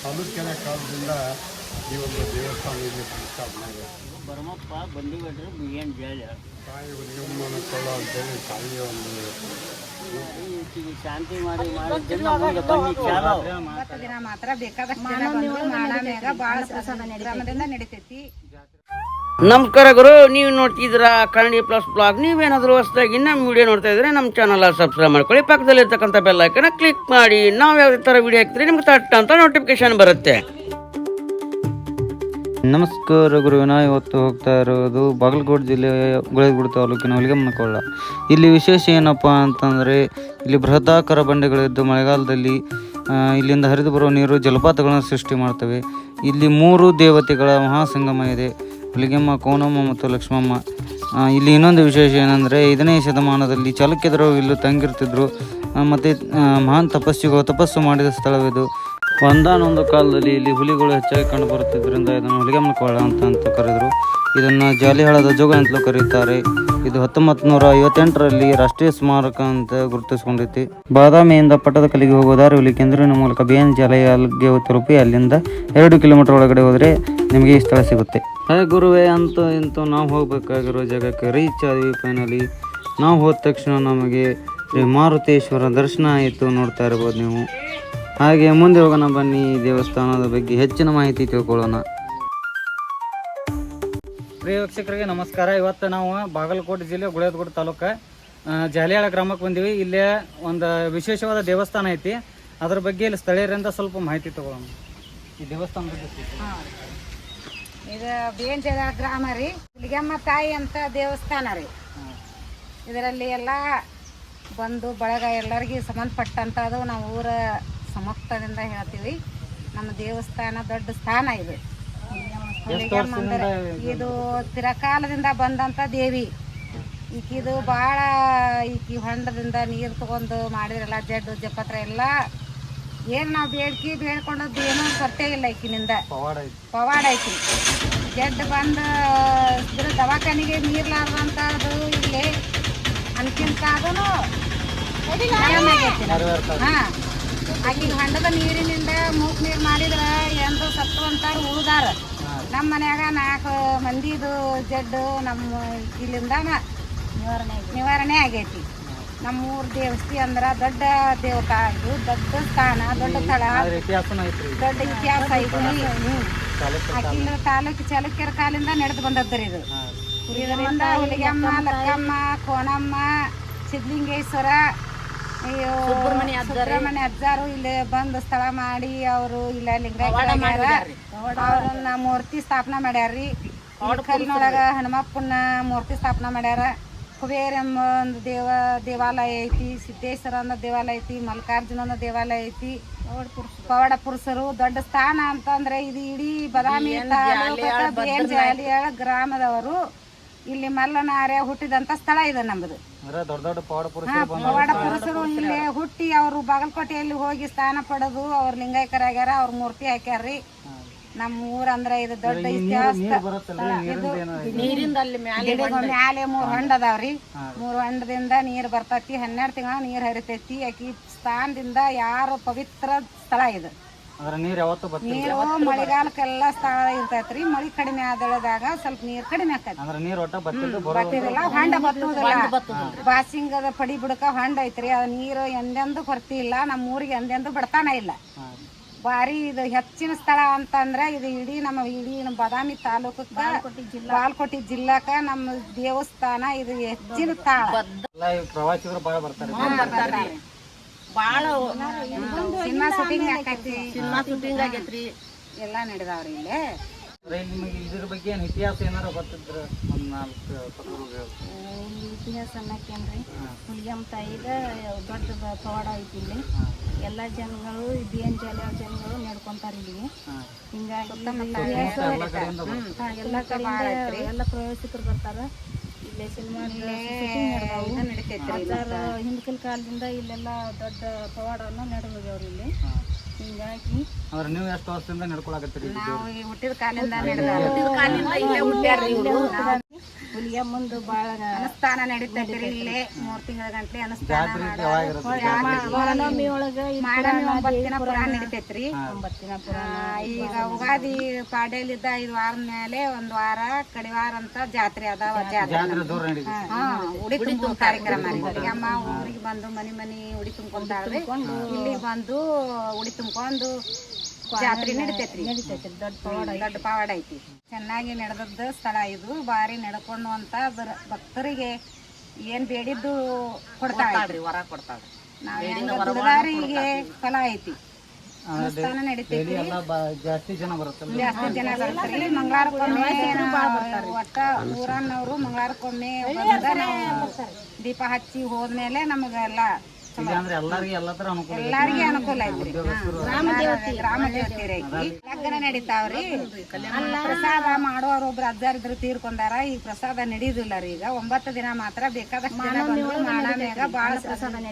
ತಾಲೂಕಿನ ಕಾಲದಿಂದ ಈ ಒಂದು ದೇವಸ್ಥಾನ ಇಲ್ಲಿ ಪ್ರತಿಷ್ಠಾಪನೆ ಇದೆ. ಬರಮಪ್ಪ ಬಂದಿಬಿಟ್ರೆ ಏನು ಜಾಲಿ ತಾಯಿ ಹುಲಿಗೆಮ್ಮನ ಕೊಳ್ಳ ಅಂತೇಳಿ ತಾಯಿಯ ಒಂದು ಶಾಂತಿ ಮಾಡಿ ಮಾಡಿದ್ರಿಂದ ಮುಂದೆ ಬನ್ನಿ ಚಾಲು ದಿನ ಮಾತ್ರ ಬೇಕಾದಷ್ಟು ಜನ ಬಂದು ಮಾಡಾಮ್ಯಾಗ ಭಾಳ ಕ್ರಮದಿಂದ ನಡೀತೈತಿ. ನಮಸ್ಕಾರ ಗುರು, ನೀವು ನೋಡ್ತಿದ್ರ ಕನ್ನಡಿ ಪ್ಲಸ್ ಬ್ಲಾಗ್. ನೀವೇನಾದರೂ ಹೊಸದಾಗಿ ನಮ್ಮ ವಿಡಿಯೋ ನೋಡ್ತಾ ಇದ್ರೆ ನಮ್ಮ ಚಾನಲ್ ಸಬ್ಸ್ಕ್ರೈಬ್ ಮಾಡ್ಕೊಳ್ಳಿ, ಪಕ್ಕದಲ್ಲಿ ಇರ್ತಕ್ಕಂಥ ಬೆಲ್ ಐಕನ್ನ ಕ್ಲಿಕ್ ಮಾಡಿ. ನಾವು ಯಾವ ಥರ ವಿಡಿಯೋ ಹಾಕ್ತೀರಿ ನಿಮ್ಗೆ ತಟ್ಟ ಅಂತ ನೋಟಿಫಿಕೇಶನ್ ಬರುತ್ತೆ. ನಮಸ್ಕಾರ ಗುರು, ನಾವು ಇವತ್ತು ಹೋಗ್ತಾ ಇರೋದು ಬಾಗಲಕೋಟೆ ಜಿಲ್ಲೆಯ ಗುಳೇದಗುಡ ತಾಲೂಕಿನ ಹುಲಿಗೆಮ್ಮನ ಕೊಳ್ಳ. ಇಲ್ಲಿ ವಿಶೇಷ ಏನಪ್ಪ ಅಂತಂದರೆ ಇಲ್ಲಿ ಬೃಹದಾಕಾರ ಬಂಡೆಗಳಿದ್ದು ಮಳೆಗಾಲದಲ್ಲಿ ಇಲ್ಲಿಂದ ಹರಿದು ಬರುವ ನೀರು ಜಲಪಾತಗಳನ್ನು ಸೃಷ್ಟಿ ಮಾಡ್ತವೆ. ಇಲ್ಲಿ 3 ದೇವತೆಗಳ ಮಹಾಸಂಗಮ ಇದೆ, ಹುಲಿಗೆಮ್ಮ, ಕೋನಮ್ಮ ಮತ್ತು ಲಕ್ಷ್ಮಮ್ಮ. ಇಲ್ಲಿ ಇನ್ನೊಂದು ವಿಶೇಷ ಏನಂದರೆ 5ನೇ ಶತಮಾನದಲ್ಲಿ ಚಾಲುಕ್ಯರು ಇಲ್ಲಿ ತಂಗಿರ್ತಿದ್ರು ಮತ್ತು ಮಹಾನ್ ತಪಸ್ವಿಗಳು ತಪಸ್ಸು ಮಾಡಿದ ಸ್ಥಳವಿದು. ಒಂದಾನೊಂದು ಕಾಲದಲ್ಲಿ ಇಲ್ಲಿ ಹುಲಿಗಳು ಹೆಚ್ಚಾಗಿ ಕಂಡು ಬರುತ್ತಿದ್ದರಿಂದ ಇದನ್ನು ಹುಲಿಗೆಮ್ಮನ ಕೊಳ್ಳ ಅಂತ ಕರೆದರು. ಇದನ್ನು ಜಾಲಿಹಾಳದ ಜೋಗ ಅಂತಲೂ ಕರೆಯುತ್ತಾರೆ. ಇದು 1958ರಲ್ಲಿ ರಾಷ್ಟ್ರೀಯ ಸ್ಮಾರಕ ಅಂತ ಗುರುತಿಸಿಕೊಂಡೈತಿ. ಬಾದಾಮಿಯಿಂದ ಪಟ್ಟದಕಲ್ಲಿಗೆ ಹೋಗುವ ದಾರಿಯಲ್ಲಿ ಕೆಂದೂರಿನ ಮೂಲಕ BN ಜಾಲಿಹಾಲ್ಗೆ ತಲುಪಿ ಅಲ್ಲಿಂದ 2 ಕಿಲೋಮೀಟರ್ ಒಳಗಡೆ ಹೋದರೆ ನಿಮಗೆ ಈ ಸ್ಥಳ ಸಿಗುತ್ತೆ. ಹಾಗೆ ಗುರುವೇ, ಅಂತೂ ಇಂತೂ ನಾವು ಹೋಗಬೇಕಾಗಿರೋ ಜಾಗಕ್ಕೆ ರೀಚ್ ಆದ್ವಿ ಫೈನಲಿ. ನಾವು ಹೋದ ತಕ್ಷಣ ನಮಗೆ ಶ್ರೀ ಮಾರುತೇಶ್ವರ ದರ್ಶನ ಆಯಿತು, ನೋಡ್ತಾ ಇರ್ಬೋದು ನೀವು. ಹಾಗೆ ಮುಂದೆ ಹೋಗೋಣ ಬನ್ನಿ, ದೇವಸ್ಥಾನದ ಬಗ್ಗೆ ಹೆಚ್ಚಿನ ಮಾಹಿತಿ ತಿಳ್ಕೊಳ್ಳೋಣ. ಪ್ರಿಯ ವೀಕ್ಷಕರಿಗೆ ನಮಸ್ಕಾರ. ಇವತ್ತು ನಾವು ಬಾಗಲಕೋಟೆ ಜಿಲ್ಲೆ ಗುಳೇದಗುಡ ತಾಲೂಕು ಜಾಲಿಹಾಳ ಗ್ರಾಮಕ್ಕೆ ಬಂದೀವಿ. ಇಲ್ಲೇ ಒಂದು ವಿಶೇಷವಾದ ದೇವಸ್ಥಾನ ಐತಿ, ಅದ್ರ ಬಗ್ಗೆ ಇಲ್ಲಿ ಸ್ಥಳೀಯರಿಂದ ಸ್ವಲ್ಪ ಮಾಹಿತಿ ತಗೊಳ್ಳೋಣ. ಈ ದೇವಸ್ಥಾನ ಬಗ್ಗೆ ಇದು BN ಗ್ರಾಮ ರೀ, ಹುಲಿಗೆಮ್ಮ ತಾಯಿ ಅಂತ ದೇವಸ್ಥಾನ ರೀ. ಇದರಲ್ಲಿ ಎಲ್ಲ ಬಂದು ಬಳಗ ಎಲ್ಲರಿಗೂ ಸಂಬಂಧಪಟ್ಟಂಥದ್ದು ನಾವು ಊರ ಸಮರ್ಥದಿಂದ ಹೇಳ್ತೀವಿ. ನಮ್ಮ ದೇವಸ್ಥಾನ ದೊಡ್ಡ ಸ್ಥಾನ ಇದು. ಹುಲಿಗೆಮ್ಮ ಅಂದರೆ ಇದು ಚಿರಕಾಲದಿಂದ ಬಂದಂಥ ದೇವಿ. ಈಕಿದು ಭಾಳ ಈಕಿ ಹೊಂಡದಿಂದ ನೀರು ತಗೊಂಡು ಮಾಡಿದ್ರಲ್ಲ, ಜಡ್ಡು ಜಪತ್ರ ಎಲ್ಲ ಏನು ನಾವು ಬೇಡ್ಕೊಂಡದ್ದು ಏನೂ ಕೊರತೆ ಇಲ್ಲ. ಈಕಿನಿಂದ ಪವಾಡ ಐತಿ. ಜಡ್ಡು ಬಂದು ದವಾಖಾನಿಗೆ ನೀರ್ಲಾರ್ದಂಥದ್ದು ಇಲ್ಲಿ ಅನ್ಕಿಂತ ಅದೂ ಹಾಂ. ಆಕಿಗೆ ಹೊಂಡದ ನೀರಿನಿಂದ ಮೂಕ್ ನೀರು ಮಾಡಿದ್ರೆ ಎಂದು ಸತ್ತುವಂತಾರು ಉಳಿದಾರ. ನಮ್ಮ ಮನ್ಯಾಗ 4 ಮಂದಿದು ಜಡ್ಡು ನಮ್ಮ ಇಲ್ಲಿಂದ ನಿವಾರಣೆ ಆಗೈತಿ. ನಮ್ಮ ಊರ ದೇವಸ್ಥಿ ಅಂದ್ರೆ ದೊಡ್ಡ ದೇವತಾ, ಇದು ದೊಡ್ಡ ಸ್ಥಾನ, ದೊಡ್ಡ ಸ್ಥಳ, ದೊಡ್ಡ ಇತಿಹಾಸ ಐತಿ. ಆಕಿಂದ ತಾಲೂಕು ಚಾಲುಕ್ಯರ ಕಾಲಿಂದ ನಡೆದು ಬಂದದ್ರಿ ಇದು. ಇದರಿಂದ ಹುಲಿಗೆಮ್ಮ, ಲಕ್ಕಮ್ಮ, ಕೋನಮ್ಮ, ಸಿದ್ಧಲಿಂಗೇಶ್ವರ, ಸುಬ್ರಹ್ಮಣ್ಯ ಅಜ್ಜಾರು ಇಲ್ಲಿ ಬಂದು ಸ್ಥಳ ಮಾಡಿ ಅವರು ಇಲ್ಲ ಲಿಂಗಾಯತ ಅವ್ರನ್ನ ಮೂರ್ತಿ ಸ್ಥಾಪನಾ ಮಾಡ್ಯಾರ್ರಿ. ಕಲ್ಲಿನೊಳಗ ಹನುಮಪ್ಪನ ಮೂರ್ತಿ ಸ್ಥಾಪನಾ ಮಾಡ್ಯಾರ. ಕುಬೇರ ಎಂಬ ಒಂದು ದೇವಾಲಯ ಐತಿ, ಸಿದ್ದೇಶ್ವರ ಅನ್ನೋ ದೇವಾಲಯ ಐತಿ, ಮಲ್ಲಿಕಾರ್ಜುನ ಅನ್ನೋ ದೇವಾಲಯ ಐತಿ. ಪವಾಡ ಪುರುಷರು ದೊಡ್ಡ ಸ್ಥಾನ ಅಂತಂದ್ರೆ ಇದು ಇಡೀ ಬಾದಾಮಿ ಜಾಲಿಹಾಳ ಗ್ರಾಮದವರು ಇಲ್ಲಿ ಮಲ್ಲನಾರ್ಯ ಹುಟ್ಟಿದಂತ ಸ್ಥಳ ಇದೆ ನಮ್ಮದು. ಪವಾಡ ಪುರುಷರು ಇಲ್ಲೇ ಹುಟ್ಟಿ ಅವರು ಬಾಗಲಕೋಟೆಯಲ್ಲಿ ಹೋಗಿ ಸ್ಥಾನ ಪಡೆದು ಅವ್ರ ಲಿಂಗಾಯಕರಾಗ್ಯಾರ, ಅವ್ರ ಮೂರ್ತಿ ಹಾಕ್ಯಾರ್ರಿ. ನಮ್ಮ ಊರಂದ್ರೆ ಇದು ದೊಡ್ಡ ಇತಿಹಾಸ. ಮ್ಯಾಲೆ 3 ಹೊಂಡ ಅದಾವ್ರಿ. 3 ಹೊಂಡದಿಂದ ನೀರ್ ಬರ್ತೈತಿ. 12 ತಿಂಗಳ ನೀರ್ ಹರಿತೈತಿ. ಆಕಿ ಸ್ಥಾನದಿಂದ ಯಾರು ಪವಿತ್ರ ಸ್ಥಳ ಇದು. ನೀರು ಮಳೆಗಾಲಕ್ಕೆಲ್ಲ ಸ್ಥಳ ಇರ್ತೈತ್ರಿ. ಮಳಿ ಕಡಿಮೆ ಆದಳದಾಗ ಸ್ವಲ್ಪ ನೀರ್ ಕಡಿಮೆ ಆಕೈತಿ. ಬತ್ತಿದಿಲ್ಲ, ಹೊಂಡ ಬತ್ತುದಿಲ್ಲ. ಬಾಸಿಂಗದ ಪಡಿ ಬಿಡಕ ಹೊಂಡ ಐತ್ರಿ. ಅದ್ ನೀರು ಎಂದೆಂದು ಕೊರತೆ ಇಲ್ಲ. ನಮ್ಮ ಊರಿಗೆ ಎಂದೆಂದು ಬಡತಾನ ಇಲ್ಲ. ಭಾರಿ ಇದು ಹೆಚ್ಚಿನ ಸ್ಥಳ ಅಂತಂದ್ರೆ ಇದು ಇಡೀ ನಮ್ಮ ಬಾದಾಮಿ ತಾಲೂಕು ಬಾಗಲಕೋಟೆ ಜಿಲ್ಲಾಕ ನಮ್ಮ ದೇವಸ್ಥಾನ ಇದು ಹೆಚ್ಚಿನ ಸ್ಥಳ. ಪ್ರವಾಸಿಗರು ಭಾಳ ಬರ್ತಾರೆ. ಭಾಳ ಸಿನಿಮಾ ಶೂಟಿಂಗ್ ಆಗೈತ್ರಿ, ಎಲ್ಲ ನಡೆದಾವ್ರಿ ಇಲ್ಲೇ. ಇದ್ರ ಬಗ್ಗೆ ಏನು ಇತಿಹಾಸ ಏನಾರ ಗೊತ್ತಿದ್ರೆ ಒಂದು 4 ಇತಿಹಾಸ ಅನ್ನಕ್ಕೇನ್ರಿ, ಹುಲಿಗೆಮ್ಮ ತಾಯಿಗ ದೊಡ್ಡ ಪವಾಡ ಐತಿ ಇಲ್ಲಿ. ಎಲ್ಲ ಜನಗಳು BN ಜಾಲಿಹಾಳ ಜನಗಳು ನಡ್ಕೊಂತಾರ ಇಲ್ಲಿಗೆ. ಹಿಂಗಾಗಿ ಎಲ್ಲ ಕಡೆಯಿಂದ ಎಲ್ಲ ಪ್ರವಾಸಿಗರು ಬರ್ತಾರ. ಇಲ್ಲೇ ಸಿನಿಮಾ ಹಿಂದಕಿನ ಕಾಲದಿಂದ ಇಲ್ಲೆಲ್ಲ ದೊಡ್ಡ ಪವಾಡವನ್ನು ನಡೆದವ್ರು ಇಲ್ಲಿ. ಹಿಂಗಾಗಿ ನೀವು ಎಷ್ಟು ವರ್ಷದಿಂದ ನಡ್ಕೊಳಕತ್ತೀರಿ? ನಾವು ಹುಟ್ಟಿದ ಕಾಲಿಂದ ಹುಲಿಗೆ ಮುಂದೆ ಭಾಳ ಅನುಷ್ಠಾನ ನಡೀತೈತ್ರಿ ಇಲ್ಲೇ 3 ತಿಂಗಳ ಗಂಟ್ಲೆ ಅನುಷ್ಠಾನ ಮಾನವಮಿ ಒಳಗೆ ಮಾಡಮಿ 9 ದಿನ ಪುರಾಣ ನಡೀತೈತ್ರಿ. 9 ದಿನ ಪುರಾಣ. ಈಗ ಉಗಾದಿ ಪಾಡ್ಯಲಿದ್ದ 5 ವಾರದ ಮೇಲೆ 1 ವಾರ ಕಡಿವಾರ ಅಂತ ಜಾತ್ರೆ ಅದಾವ. ಉಡಿ ತುಂಬ ಕಾರ್ಯಕ್ರಮ ರೀ. ಅಮ್ಮ ಊರಿಗೆ ಬಂದು ಮನಿ ಉಡಿ ತುಂಬ್ಕೊಂತಾಳ್ರಿ. ಇಲ್ಲಿ ಬಂದು ಉಡಿ ತುಂಬ್ಕೊಂಡು ಜಾತ್ರೆ ನಡಿತೈತ್ರಿ. ದೊಡ್ಡ ಪವಾಡ ಐತಿ. ಚೆನ್ನಾಗಿ ನಡೆದದ್ದು ಸ್ಥಳ ಇದು. ಬಾರಿ ನಡ್ಕೊಂಡು ಅಂತ ಭಕ್ತರಿಗೆ ಏನ್ ಬೇಡಿದ್ದು ಕೊಡ್ತಾಳ್ರಿ, ವರ ಕೊಡ್ತಾಳ್ರಿ. ದುರ್ಗಾರಿಗೆ ಫಲ ಐತಿ. ಅನುಷ್ಠಾನ ನಡೀತೈತಿ. ಜಾಸ್ತಿ ಜನ ಬರುತ್ತಲ್ಲ, ಜಾಸ್ತಿ ಜನ ಬರ್ತಾರ್ರಿ. ಮಂಗಳವಾರಕ್ಕೊಮ್ಮೆ ಒಟ್ಟ ಊರನ್ನವರು ಮಂಗಳವಾರಕ್ಕೊಮ್ಮೆ ಬಂದ ನಾವು ದೀಪ ಹಚ್ಚಿ ಹೋದ್ಮೇಲೆ ನಮಗೆಲ್ಲ ಎಲ್ಲಾರ್ಗಿ ಅನುಕೂಲ ಐತ್ರಿ. ಗ್ರಾಮ ದೇವತೆ ಲಗ್ನ ನಡೀತಾವ್ರಿ. ಪ್ರಸಾದ ಮಾಡೋರು ಒಬ್ರು ಅಜ್ಜಾರಿದ್ರು ತೀರ್ಕೊಂಡಾರ. ಈಗ ಪ್ರಸಾದ ನಡೀದಿಲ್ಲ ರೀ. ಈಗ 9 ದಿನ ಮಾತ್ರ ಬೇಕಾದಷ್ಟು ಜನ ಬಂದು ಮಾಡಾಮ್ಯಾಗ ಬಾಳ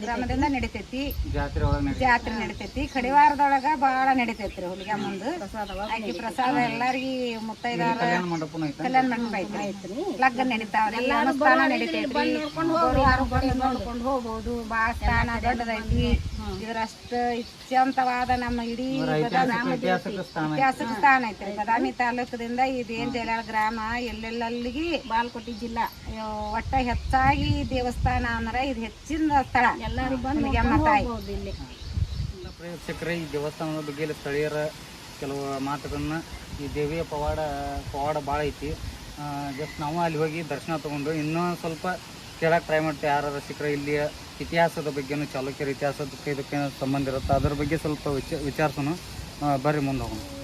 ಗ್ರಾಮದಿಂದ ನಡಿತೈತಿ. ಜಾತ್ರೆ ನಡಿತೈತಿ. ಕಡಿವಾರದೊಳಗ ಬಾಳ ನಡಿತೈತ್ರಿ. ಹುಲಿಗೆ ಮುಂದೆ ಆಕಿ ಪ್ರಸಾದ ಎಲ್ಲಾರ್ಗಿ ಮುತ್ತೈದಾರ ಕಲ್ಯಾಣ ಮಂಟಪ ಐತ್ರಿ. ಲಗ್ನ ನಡೀತಾವ್ರಿ. ಅನುಷ್ಠಾನ ನಡಿತೈತ್ರಿ. ನೋಡ್ಕೊಂಡು ಹೋಗ್ಬೋದು. ಬಾಳ ಸ್ಥಾನ ದೊಡ್ಡದೈತಿ. ಇದ್ರಷ್ಟ ಇತ್ಯಂತವಾದ ನಮ್ಮ ಇಡೀ ಇತಿಹಾಸಕ ಸ್ಥಾನ ಐತ್ರಿ. ಬದಾಮಿ ತಾಲೂಕದಿಂದ ಇದೇನ್ ಜೈಲಾಳ ಗ್ರಾಮ ಎಲ್ಲೆಲ್ಲಲ್ಲಿಗಿ ಬಾಲ್ಕೋಟಿ ಜಿಲ್ಲಾ ಒಟ್ಟ ಹೆಚ್ಚಾಗಿ ದೇವಸ್ಥಾನ ಅಂದ್ರೆ ಇದು ಹೆಚ್ಚಿನ ಸ್ಥಳ. ಎಲ್ಲರೂ ಬಂದು ಇಲ್ಲಿ ಪ್ರೇಕ್ಷಕರೇ, ಈ ದೇವಸ್ಥಾನದ ಬಗ್ಗೆ ಸ್ಥಳೀಯರ ಕೆಲವು ಮಾತುಗಳನ್ನ, ಈ ದೇವಿಯ ಪವಾಡ ಭಾಳ ಐತಿ. ಜಸ್ಟ್ ನಾವು ಅಲ್ಲಿ ಹೋಗಿ ದರ್ಶನ ತಗೊಂಡು ಇನ್ನೂ ಸ್ವಲ್ಪ ಕೇಳಕ್ಕೆ ಟ್ರೈ ಮಾಡ್ತೀವಿ. ಯಾರು ಸಿಕ್ಕರೆ ಇಲ್ಲಿಯ ಇತಿಹಾಸದ ಬಗ್ಗೆನೂ, ಚಾಲುಕ್ಯರ ಇತಿಹಾಸದಕ್ಕೆ ಇದಕ್ಕೆ ಸಂಬಂಧ ಇರುತ್ತೆ, ಅದ್ರ ಬಗ್ಗೆ ಸ್ವಲ್ಪ ವಿಚಾರಿಸೋಣ. ಬರ್ರಿ ಮುಂದೆ ಹೋಗೋಣ.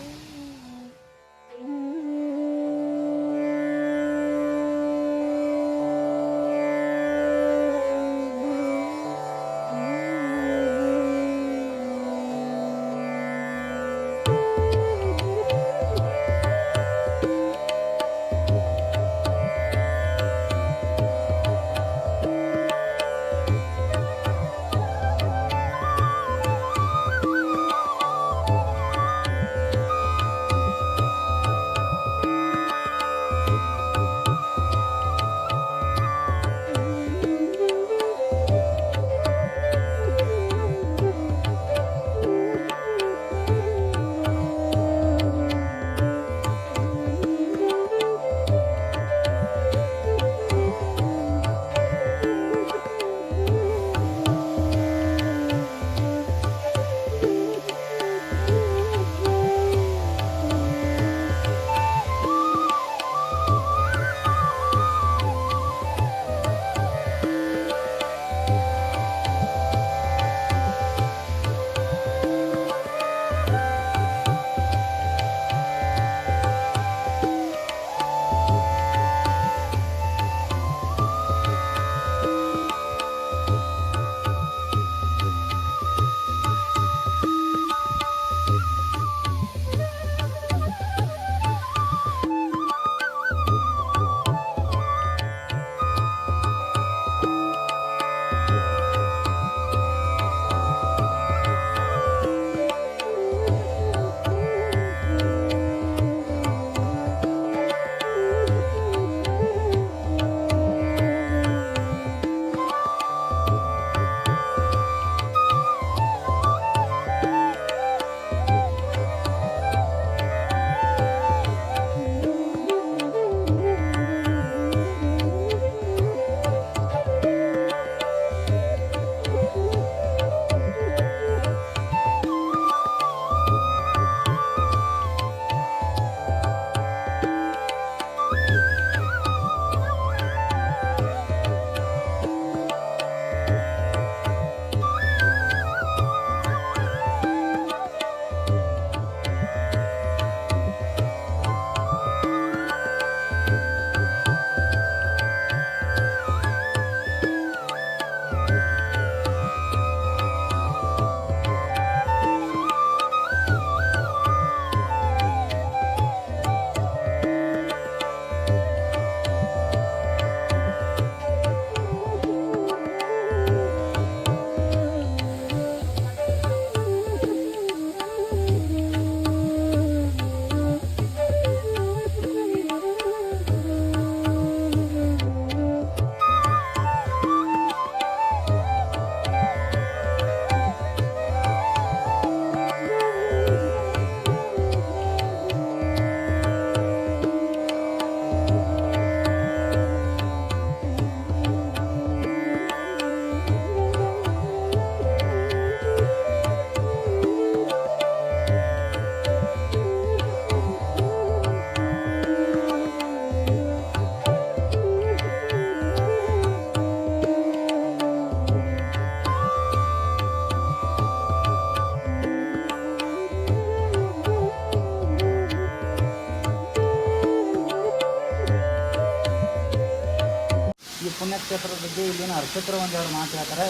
ಪುಣ್ಯಕ್ಷೇತ್ರದ ಬಗ್ಗೆ ಇಲ್ಲಿನ ಅರ್ಚಕರು ಒಂದೆರಡು ಮಾತು ಹೇಳ್ತಾರೆ,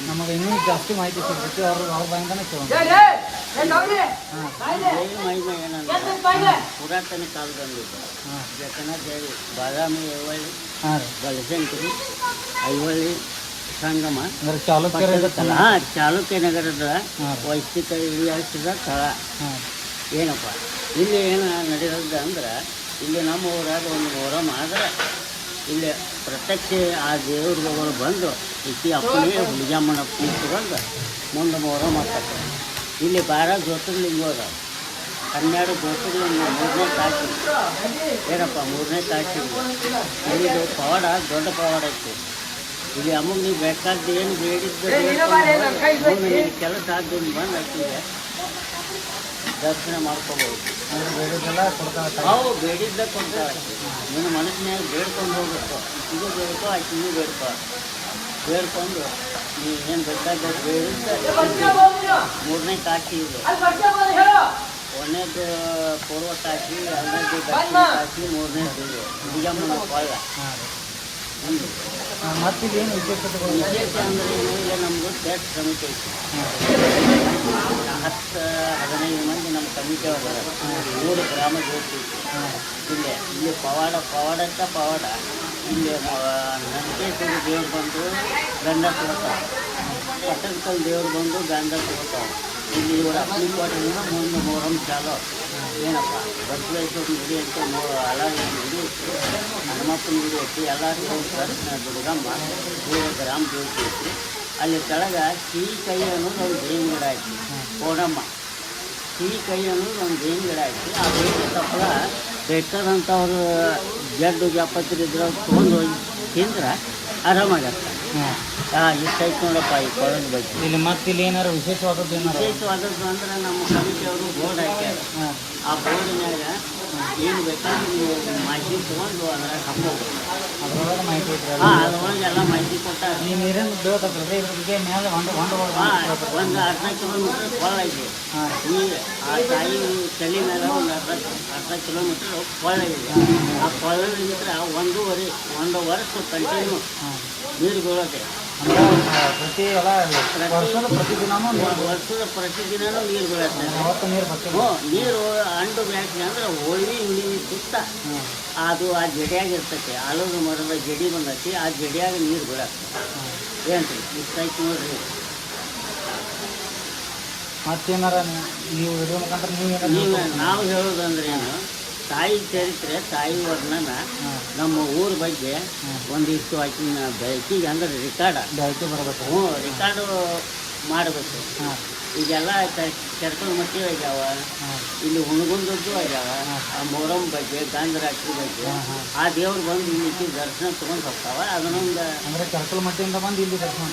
ನಮಗೆ ಇನ್ನೂ ಜಾಸ್ತಿ ಮಾಹಿತಿ ಸಿಗ್ತೈತಿ. ಅವ್ರ ಬಾಯಿಂದನೇ ಕೇಳೋಣ. ದೇವಿ ಮಹಿಮೆ ಏನಂದ್ರೆ ಪುರಾತನ ಕಾಲದಲ್ಲಿ ಜಗನ್ನಾಥ ದೇವಿ ಬಾದಾಮಿ ಐವಳ್ಳಿ ಬಲಶಂಕರಿ ಐವಳ್ಳಿ ಸಂಗಮ ಅಂದ್ರೆ ಚಾಲುಕ್ಯರ ಚಾಲುಕ್ಯ ನಗರದ ವೈಯಕ್ತಿಕ ಇಳಿಯಾಡಿಸಿದ ಸ್ಥಳ. ಏನಪ್ಪ ಇಲ್ಲಿ ಏನು ನಡೆಯೋದು ಅಂದ್ರೆ ಇಲ್ಲಿ ನಮ್ಮ ಊರಾಗ ಒಂದು ಮೊಹರಂ ಆದ್ರೆ ಇಲ್ಲಿ ಪ್ರತ್ಯಕ್ಷ ಆ ದೇವ್ರುಗಳು ಬಂದು ಇಕ್ಕಿ ಅಪ್ಪನೇ ಹುಲಿಜಮ್ಮನ ತಗೊಂಡು ಮುಂದೆ ಮೊಹರಂ ಆಗ್ತದೆ. ಇಲ್ಲಿ 12 ಜ್ಯೋತಿರ್ಲಿಂಗ ಅದಾವ, 12 ಜ್ಯೋತಿರ್ಲಿಂಗ 3ನೇ ಕಾಶಿ. ಏನಪ್ಪ 3ನೇ ಕಾಶಿ ಇದು ಪವಾಡ, ದೊಡ್ಡ ಪವಾಡ ಐತಿ. ಇಲ್ಲಿ ಅಮ್ಮಗೆ ನೀವು ಬೇಕಾದ್ದು ಏನು ಬೇಡಿದ್ದು ಕೆಲಸ ಆದ್ದು ಬಂದು ಆಕಿಗೆ ದರ್ಶನ ಮಾಡ್ಕೋಬೋದು. ಅವು ಬೇಡಿದ್ದ ಕೊಡ್ತಾಳೆ. ನಿನ್ನ ಮನಸ್ಸಿನಾಗ ಬೇಡ್ಕೊಂಡು ಹೋಗ್ಬೇಕು, ಇದು ಬೇಡ್ಕೋ ಆಕಿಗೂ ಬೇಡ್ಕೋ. ಬೇಡ್ಕೊಂಡು ನೀವು ಏನು ಬೇಕಾದ ಬೇಡಿದ್ದ 3ನೇ ಕಾಶಿ ಇದು. 1ನೇದು ಪೂರ್ವ ಕಾಶಿ, 2ನೇದು ದಕ್ಷಿಣ ಕಾಶಿ, 3ನೇದು ಇದು ಹುಲಿಜಮ್ಮನ ಕೊಳ್ಳ. ಮತ್ತಿದೇನು ವಿಶೇಷತೆಗಳು? ವಿಶೇಷ ಅಂದರೆ ಇಲ್ಲಿ ನಮ್ಮದು ಸೇಟ್ ಸಮಿತಿ ಐತಿ. 10-15 ಮಂದಿ ನಮ್ಮ ಕಮಿಟಿ ಅವರ 3 ಗ್ರಾಮ ಜ್ಯೋತಿ ಇಲ್ಲಿ ಪವಾಡಕ್ಕ ಪವಾಡ. ಇಲ್ಲಿ ನಂಜೇಶ್ವರಿ ದೇವ್ರು ಬಂದು ಗಂಧ ತಗೋತಾವೆ, ಪಟ್ಟಣಕಲ್ ದೇವ್ರು ಬಂದು ಗಂಧ ತಗೋತಾವೆ. ಇಲ್ಲಿ ಇವರ ಅಪ್ಪನಿ ಕೋಟೆಯಿಂದ ಮುಂದೆ ಮೊಹರಂ ಚಾಲು. ಏನಪ್ಪ ಬಸವೇಶ್ವರ ಗುಡಿ ಅಂತ ಹಲಾಗಿ ಗುಡಿ ಐತಿ, ಹನುಮಪ್ಪನ ಗುಡಿ ಐತಿ, ಎಲ್ಲರಿಗೂ ದುರ್ಗಮ್ಮ 3 ಗ್ರಾಮ ಜ್ಯೋತಿ ಐತಿ. ಅಲ್ಲಿ ಕೆಳಗೆ ಸಿಹಿ ಕೈ ಅನ್ನೋದು ಒಂದು ಬೇವಿನ ಗಿಡ ಐತಿ. ಕೋಡಮ್ಮ ಸಿಹಿ ಕೈ ಅನ್ನೋದು ಒಂದು ಬೇವಿನ ಗಿಡ ಐತಿ. ಆ ಬೇವಿನ ತಪ್ಪಲ ಬೇಕಾದಂಥವ್ರು ಜಡ್ಡು ಜಾಪತ್ರಿದ್ರೆ ತೊಗೊಂಡು ಹೋಗಿ ತಿಂದ್ರೆ ಆರಾಮಾಗತ್ತೆ. ಇಷ್ಟ ಐತೆ ನೋಡಪ್ಪ ಈ ಕೊಳದ ಬಗ್ಗೆ. ಇಲ್ಲಿ ಮತ್ತೆ ಇಲ್ಲಿ ಏನಾರು ವಿಶೇಷವಾದದ್ದು ವಿಶೇಷವಾದದ್ದು ಅಂದ್ರೆ ನಮ್ಮ ಕಮಿಟಿಯವರು ಬೋರ್ಡ್ ಹಾಕ್ಯಾರ. ಆ ಬೋರ್ಡಿನಾಗ ಏನು ಬೇಕಾದ್ರೆ ನೀವು ಮಾಹಿತಿ ತೊಗೊಂಡು ಅದ್ರಾಗ ಹಾಕ್ಬೋದು. ಅದ್ರೊಳಗೆ ಮಾಹಿತಿ ಐತ್ರಿ. ಅದ್ರೊಳಗೆ ಎಲ್ಲ ಮಾಹಿತಿ ಕೊಟ್ಟಾರ. ಈ ನೀರಿನ ಬೀಳ್ತದ್ರಿ, ಇದ್ರ ಬಗ್ಗೆ ಮೇಲೆ ಒಂದು 12 ಕಿಲೋಮೀಟ್ರ್ ಕೊಳ ಐತಿ. ನೀರು ಆ ತಾಯಿ ತಲೆ ಮೇಲೆ ಒಂದು ಅರ್ಧ ಕಿಲೋಮೀಟ್ರ್ ಕೊಳ್ಳ ಇದೆ. ಆ ಕೊಳ್ಳದಿಂದ 1 ವರ್ಷ ಕಂಟಿನ್ಯೂ ನೀರು ಬೀಳೋದೆ. ವರ್ಷದ ಪ್ರತಿದಿನನೂ ನೀರು ಬೀಳತ್ತೆ. ನೀರು ಅಂಡು ಬ್ಯಾಟ್ರಿ ಅಂದ್ರೆ ಹೋಳಿ ಸುತ್ತ ಅದು ಆ ಜಡಿಯಾಗಿರ್ತೈತಿ. ಆಲೂರು ಮರದ ಜಡಿ ಬಂದೈತಿ, ಆ ಜಡಿಯಾಗ ನೀರು ಬೀಳತ್ತೆ. ಏನ್ರಿ ಇಷ್ಟ ಆಯ್ತು ನೋಡ್ರಿ. ಮತ್ತೇನಾರ ನೀವು ವಿಡಿಯೋ ಮುಖಾಂತರ ನಾವು ಹೇಳೋದಂದ್ರೆ ಏನು, ತಾಯಿ ಚರಿತ್ರೆ, ತಾಯಿ ವರ್ಣನ, ನಮ್ಮ ಊರ ಬಗ್ಗೆ ಒಂದಿಷ್ಟು ಆಕಿನ ಬೆಳಕಿಗೆ ಅಂದ್ರೆ ರೆಕಾರ್ಡ್ ಬರಬೇಕು. ರೆಕಾರ್ಡು ಮಾಡಬೇಕು. ಈಗೆಲ್ಲ ಚರ್ಕಲ್ ಮಟ್ಟಿ ಆಗ್ಯಾವ, ಇಲ್ಲಿ ಹುಣಗುಂದದ್ದು ಆಗ್ಯಾವ. ಆ ಮೊಹರಂ ಬಗ್ಗೆ, ಗಾಂಧರಾತ್ರಿ ಬಗ್ಗೆ ಆ ದೇವ್ರು ಬಂದು ಇಲ್ಲಿ ದರ್ಶನ ತೊಗೊಂಡು ಹೋಗ್ತಾವ. ಅದನ್ನೊಂದು ಅಂದರೆ ಚರ್ಕಲ್ ಮಟ್ಟಿಯಿಂದ ಬಂದು ಇಲ್ಲಿ ದರ್ಶನ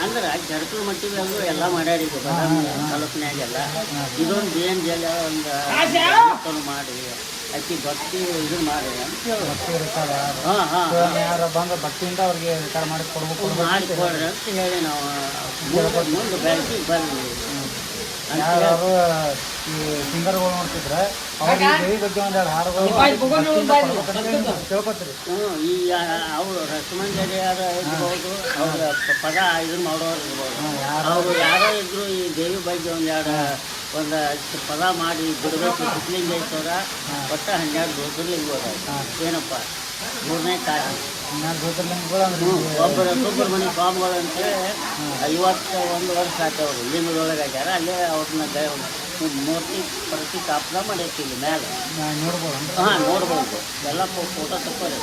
ಅಂದ್ರೆ ಚರ್ಕಲ್ ಮಟ್ಟಿಗೆ ಅಂದ್ರೂ ಎಲ್ಲ ಮಾಡ್ಯಾರೀಗ ತಾಲೂಕಿನಾಗೆಲ್ಲ. ಇದೊಂದು ಏನು ಜಲ ಒಂದು ಮಾಡಿ ಅಕ್ಕಿ ಭಕ್ತಿ ಇದು ಮಾಡಿ ಅಂತ ಯಾರು ಬಂದು ಭಕ್ತಿಯಿಂದ ಅವ್ರಿಗೆ ರೆಕಾರ್ಡ್ ಮಾಡಿ ಕೊಡ್ಬೇಕು, ಮಾಡಿಕೊಡ್ರಿ ಅಂತ ಹೇಳಿ ನಾವು ಮುಂದೆ ಬೆಳಕಿಗೆ ಬರ್ಲಿ. ಯಾರು ಈ ಸಿಂಗರ್ಗಳು ನೋಡ್ತಿದ್ರೆ ಅವ್ರಿಗೆ ದೇವಿ ಬಗ್ಗೆ ಒಂದೆರಡು ಹಾಡುಗಳು ಕೇಳ್ಕೊತೀರಿ. ಈ ಅವರು ರಸಮಂಜರಿಯಾದ ಇರ್ಬೋದು, ಅವ್ರ ಪದ ಇದನ್ನ ಮಾಡೋರು ಇರ್ಬೋದು. ಅವರು ಯಾರೋ ಇದ್ರು ಈ ದೇವಿ ಬಗ್ಗೆ ಒಂದು ಪದ ಮಾಡಿ ಬಿಡಬೇಕು. ಸಿದ್ಧಲಿಂಗೇಶ್ವರ ಒಟ್ಟು 12 ಜ್ಯೋತಿರ್ಲಿಂಗ ಏನಪ್ಪ 3ನೇ ಕಾಶಿ. 12 ಜ್ಯೋತಿರ್ಲಿಂಗಗಳು ಒಬ್ಬರು ಸುಬ್ರಹ್ಮಣ್ಯ ಸ್ವಾಮಿಗಳು ಅಂತೇಳಿ 51 ವರ್ಷ ಆಯ್ತವ್ರು ಲಿಂಗದೊಳಗೆ ಆಗ್ಯಾರ. ಅಲ್ಲೇ ಅವ್ರನ್ನ ಮೂರ್ತಿ ಪ್ರತಿಷ್ಠಾಪನೆ ಮಾಡೈತಿ ಇಲ್ಲಿ ಮೇಲೆ ನೋಡ್ಬೋದು. ಎಲ್ಲ ಫೋಟೋ ತಕ್ಕೋರಿ.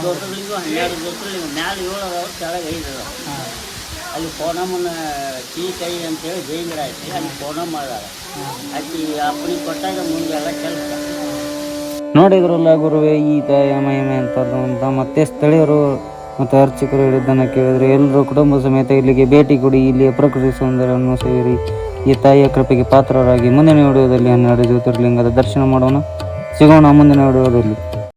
ಜ್ಯೋತಿರ್ಲಿಂಗ 12 ಜ್ಯೋತಿರ್ಲಿಂಗ ಮ್ಯಾಲೆ 7 ಅದಾವ, ಕೆಳಗೆ 5 ಅದಾವ. ಅಲ್ಲಿ ಪೌರ್ಣಮ್ಮನ ಸಿಹಿ ಕೈ ಅಂತೇಳಿ ಬೇವಿನ ಗಿಡ ಐತಿ, ಅಲ್ಲಿ ಪೌರ್ಣಮ್ಮ ಅದಾರ. ಅಲ್ಲಿ ಅಪ್ಪನಿ ಕೊಟ್ಟಾಗ ಮುಂದೆಲ್ಲ ಕೆಲಸ ನೋಡಿದ್ರಲ್ಲ ಗುರುವೇ ಈ ತಾಯಿಯ ಮಹಿಮೆ ಅಂತ ಮತ್ತೆ ಸ್ಥಳೀಯರು ಮತ್ತು ಅರ್ಚಕರು ಹೇಳಿದ್ದನ್ನು ಕೇಳಿದರೆ ಎಲ್ಲರೂ ಕುಟುಂಬ ಸಮೇತ ಇಲ್ಲಿಗೆ ಭೇಟಿ ಕೊಡಿ. ಇಲ್ಲಿಯ ಪ್ರಕೃತಿ ಸೌಂದರ್ಯವನ್ನು ಸೇರಿ ಈ ತಾಯಿಯ ಕೃಪೆಗೆ ಪಾತ್ರರಾಗಿ ಮುಂದಿನ ವಿಡಿಯೋದಲ್ಲಿ 12 ಜ್ಯೋತಿರ್ಲಿಂಗದ ದರ್ಶನ ಮಾಡೋಣ. ಸಿಗೋಣ ಮುಂದಿನ ವಿಡಿಯೋದಲ್ಲಿ.